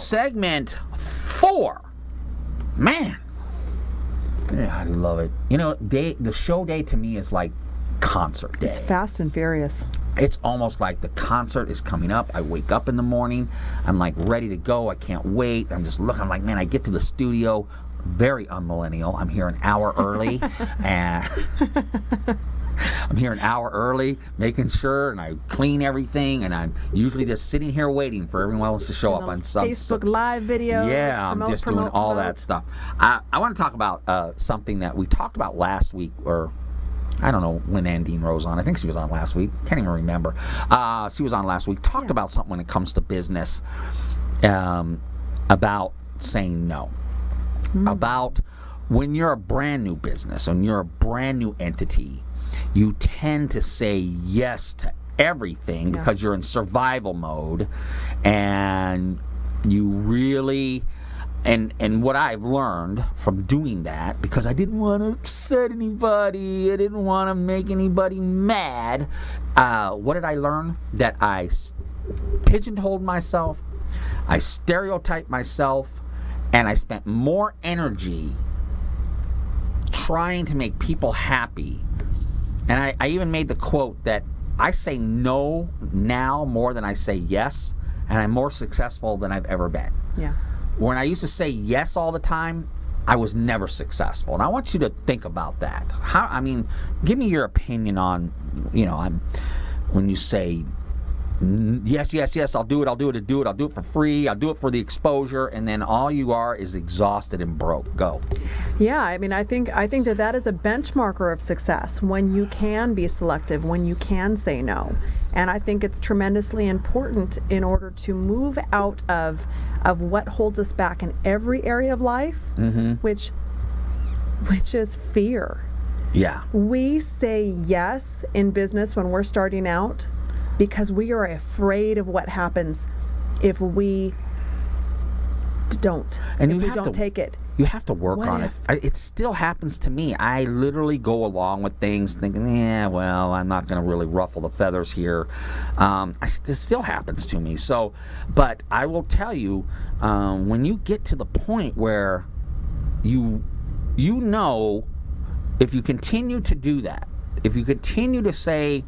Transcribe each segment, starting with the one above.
segment 4. Man. Yeah, I love it. You know, the show day to me is like concert day. It's fast and furious. It's almost like the concert is coming up. I wake up in the morning. I'm like ready to go. I can't wait. I'm just looking. I'm like, man, I get to the studio. Very unmillennial. I'm here an hour early. And I'm here an hour early, making sure, and I clean everything, and I'm usually just sitting here waiting for everyone else to show up on some Facebook Live videos. Yeah, I'm just doing all that stuff. I want to talk about something that we talked about last week, or I don't know when Andine Rose on. I think she was on last week. Can't even remember. She was on last week. Talked about something when it comes to business, about saying no. About when you're a brand new business and you're a brand new entity, you tend to say yes to everything because you're in survival mode, and you really, and what I've learned from doing that, because I didn't want to upset anybody, I didn't want to make anybody mad, what did I learn? That I pigeonholed myself, I stereotyped myself, and I spent more energy trying to make people happy. And I even made the quote that I say no now more than I say yes, and I'm more successful than I've ever been. Yeah. When I used to say yes all the time, I was never successful. And I want you to think about that. Give me your opinion on, when you say yes, I'll do it for free, I'll do it for the exposure, and then all you are is exhausted and broke. Go. Yeah, I think that is a benchmarker of success, when you can be selective, when you can say no. And I think it's tremendously important in order to move out of what holds us back in every area of life, which is fear. Yeah. We say yes in business when we're starting out because we are afraid of what happens if we don't. And if we don't take it. You have to work on it. It still happens to me. I literally go along with things thinking, I'm not going to really ruffle the feathers here. It still happens to me. So, but I will tell you, when you get to the point where you know, if you continue to do that, if you continue to say,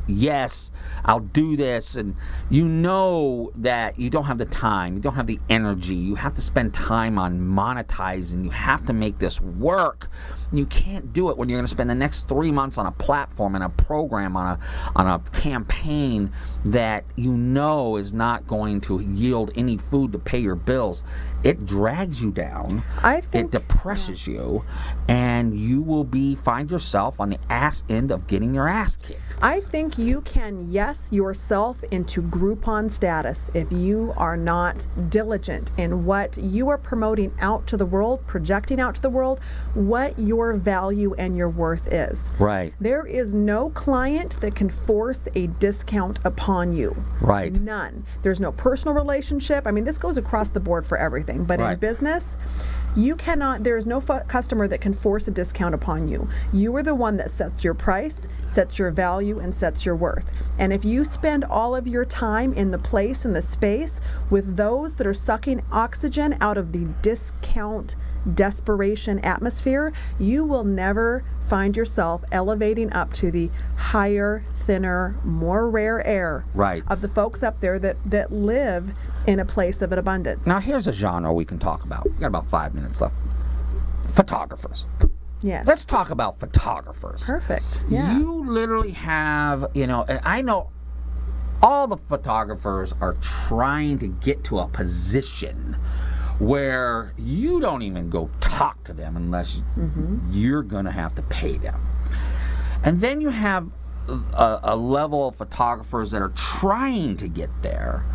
yes, I'll do this, and you know that you don't have the time, you don't have the energy, you have to spend time on monetizing, you have to make this work. You can't do it when you're going to spend the next 3 months on a platform and a program, on a campaign that you know is not going to yield any food to pay your bills. It drags you down. It depresses you, and you will find yourself on the ass end of getting your ass kicked. I think you can yes yourself into Groupon status if you are not diligent in what you are promoting out to the world, projecting out to the world, what your value and your worth is. Right. There is no client that can force a discount upon you. Right. None. There's no personal relationship. I mean, this goes across the board for everything. But in business, you cannot, there is no customer that can force a discount upon you. You are the one that sets your price, sets your value, and sets your worth. And if you spend all of your time in the place and the space with those that are sucking oxygen out of the discount desperation atmosphere, you will never find yourself elevating up to the higher, thinner, more rare air of the folks up there that live in a place of an abundance. Now here's a genre we can talk about. We got about 5 minutes left. Photographers. Yes. Let's talk about photographers. Perfect. Yeah. You literally have, I know all the photographers are trying to get to a position where you don't even go talk to them unless you're going to have to pay them. And then you have a level of photographers that are trying to get there.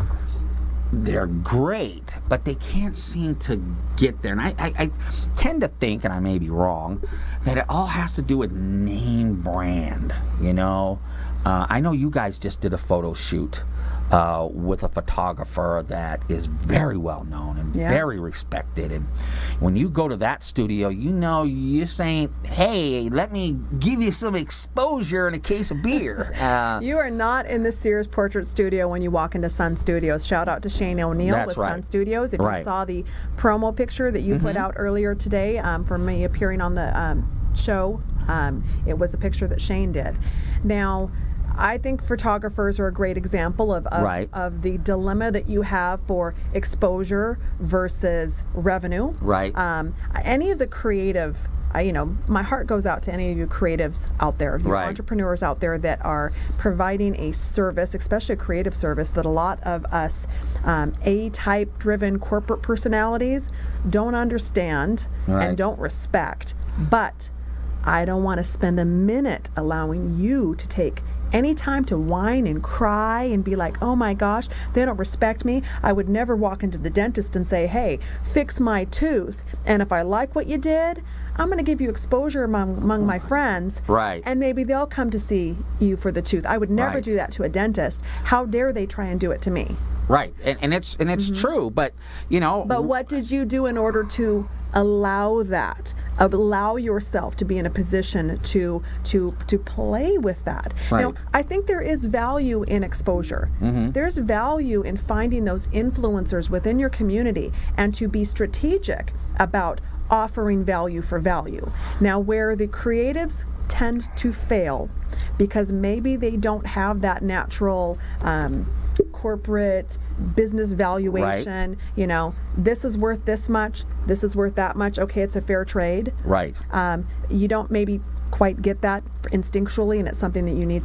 They're great, but they can't seem to get there. And I tend to think, and I may be wrong, that it all has to do with name brand, I know you guys just did a photo shoot with a photographer that is very well known and very respected. And when you go to that studio, you saying, hey, let me give you some exposure and a case of beer. You are not in the Sears Portrait Studio when you walk into Sun Studios. Shout out to Shane O'Neill with Sun Studios. If you saw the promo picture that you put out earlier today for me appearing on the show, it was a picture that Shane did. Now, I think photographers are a great example of the dilemma that you have for exposure versus revenue. Right. Any of the creative, my heart goes out to any of you creatives out there, you entrepreneurs out there that are providing a service, especially a creative service, that a lot of us A-type driven corporate personalities don't understand and don't respect. But I don't want to spend a minute allowing you to take any time to whine and cry and be like, oh my gosh, they don't respect me. I would never walk into the dentist and say, hey, fix my tooth. And if I like what you did, I'm going to give you exposure among my friends. Right. And maybe they'll come to see you for the tooth. I would never do that to a dentist. How dare they try and do it to me? Right. And it's true, but But what did you do in order to allow that? Allow yourself to be in a position to play with that. Right. Now, I think there is value in exposure. There's value in finding those influencers within your community and to be strategic about offering value for value. Now, where the creatives tend to fail because maybe they don't have that natural corporate business valuation, this is worth this much, this is worth that much, okay, it's a fair trade. Right. You don't maybe quite get that instinctually, and it's something that you need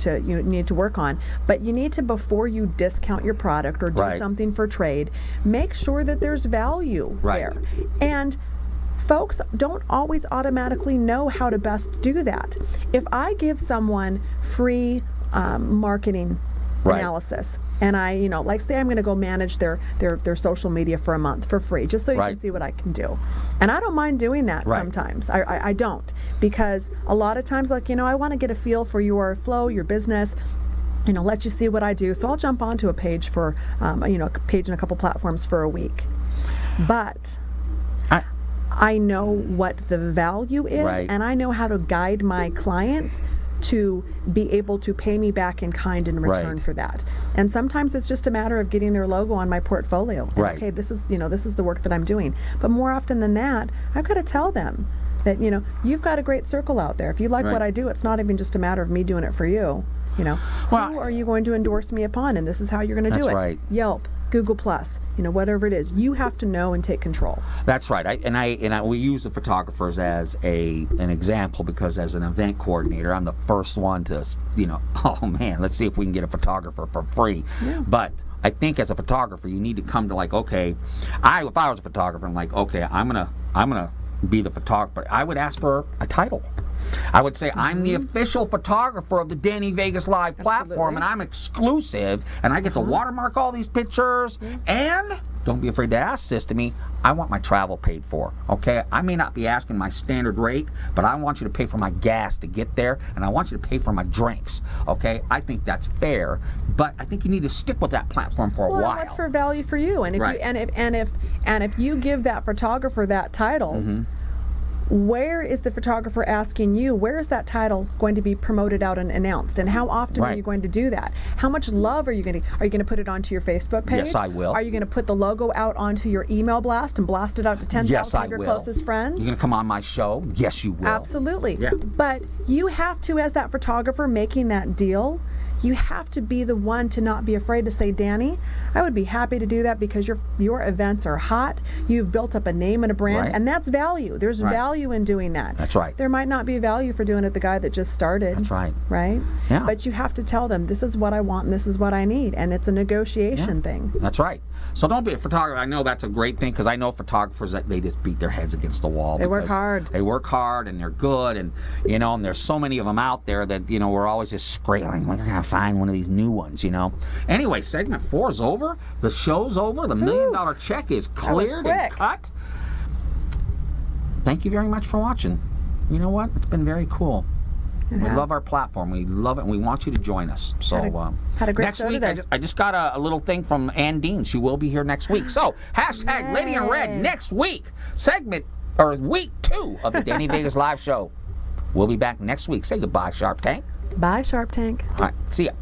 to work on. But you need to, before you discount your product or do something for trade, make sure that there's value there. And folks don't always automatically know how to best do that. If I give someone free marketing analysis, and I, like say I'm going to go manage their social media for a month for free, just so you can see what I can do. And I don't mind doing that sometimes. I don't, because a lot of times, I want to get a feel for your flow, your business, let you see what I do. So I'll jump onto a page for, a page in a couple platforms for a week. But I know what the value is, and I know how to guide my clients to be able to pay me back in kind in return for that. And sometimes it's just a matter of getting their logo on my portfolio. And, okay, this is the work that I'm doing. But more often than that, I've got to tell them that, you've got a great circle out there. If you like what I do, it's not even just a matter of me doing it for you. Who are you going to endorse me upon? And this is how you're going to do it. Right. Yelp, Google Plus, whatever it is, you have to know and take control. That's right. We use the photographers as an example because as an event coordinator, I'm the first one to, oh man, let's see if we can get a photographer for free. Yeah. But I think as a photographer, you need to come to if I was a photographer, I'm like, okay, I'm gonna be the photographer. I would ask for a title. I would say I'm the official photographer of the Danny Vegas Live platform, and I'm exclusive, and I get to watermark all these pictures, and don't be afraid to ask this to me, I want my travel paid for, okay? I may not be asking my standard rate, but I want you to pay for my gas to get there, and I want you to pay for my drinks, okay? I think that's fair, but I think you need to stick with that platform for a while. What's for value for you? And if you give that photographer that title, where is the photographer asking you, where is that title going to be promoted out and announced? And how often are you going to do that? How much love are you going to put it onto your Facebook page? Yes, I will. Are you going to put the logo out onto your email blast and blast it out to 10,000 of your closest friends? You're going to come on my show? Yes, you will. Absolutely. Yeah. But you have to, as that photographer making that deal, you have to be the one to not be afraid to say, Danny, I would be happy to do that because your events are hot. You've built up a name and a brand, and that's value. There's value in doing that. That's right. There might not be value for doing it the guy that just started. That's right. Right? Yeah. But you have to tell them, this is what I want and this is what I need. And it's a negotiation thing. That's right. So don't be a photographer. I know that's a great thing because I know photographers that they just beat their heads against the wall. They work hard. They work hard and they're good, and and there's so many of them out there that we're always just scrambling. We're gonna find one of these new ones, Anyway, segment 4 is over. The show's over. The $1 million check is cleared and cut. Thank you very much for watching. You know what? It's been very cool. We love our platform. We love it, and we want you to join us. So had a great next show week, today. I just got a little thing from Ann Dean. She will be here next week. So hashtag Lady in Red next week. Week 2 of the Danny Vegas Live Show. We'll be back next week. Say goodbye, Sharp Tank. Bye, Sharp Tank. All right. See ya.